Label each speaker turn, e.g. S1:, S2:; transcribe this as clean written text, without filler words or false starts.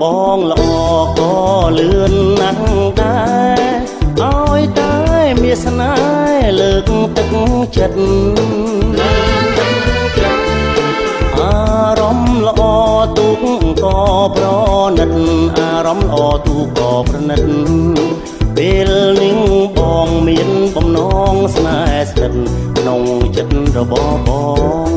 S1: បងល្អក៏លឿនណាស់ដែរឲ្យតែមានស្នេហ៍លើកទឹកចិត្តអារម្មណ៍ល្អទូកក៏ប្រណិតអារម្មណ៍ល្អទូកក៏ប្រណិតពេលនេះបងមានបំណងស្នេហ៍ស្ថិតក្នុងចិត្តរបស់បង